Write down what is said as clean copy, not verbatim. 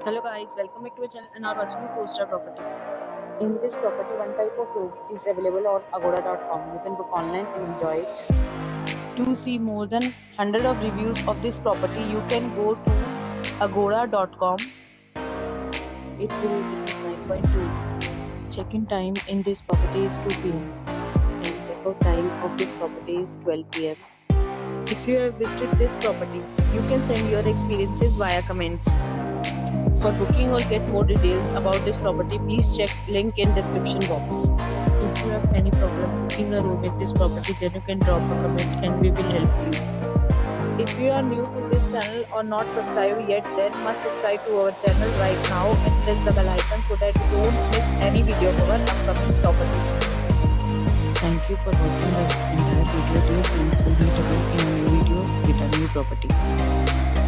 Hello guys, welcome back to my channel and are watching a 4-star property. In this property, one type of room is available on agoda.com. You can book online and enjoy it. To see more than 100 of reviews of this property, you can go to agoda.com. Its rating is 9.2. Check-in time in this property is 2 p.m. and check-out time of this property is 12 p.m. If you have visited this property, you can send your experiences via comments. For booking or get more details about this property, please check link in description box. If you have any problem booking a room in this property, then you can drop a comment and we will help you. If you are new to this channel or not subscribed yet, then must subscribe to our channel right now and press the bell icon so that you don't miss any video of our upcoming property. Thank you for watching the entire video. Dear friends, will meet again in a new video with a new property.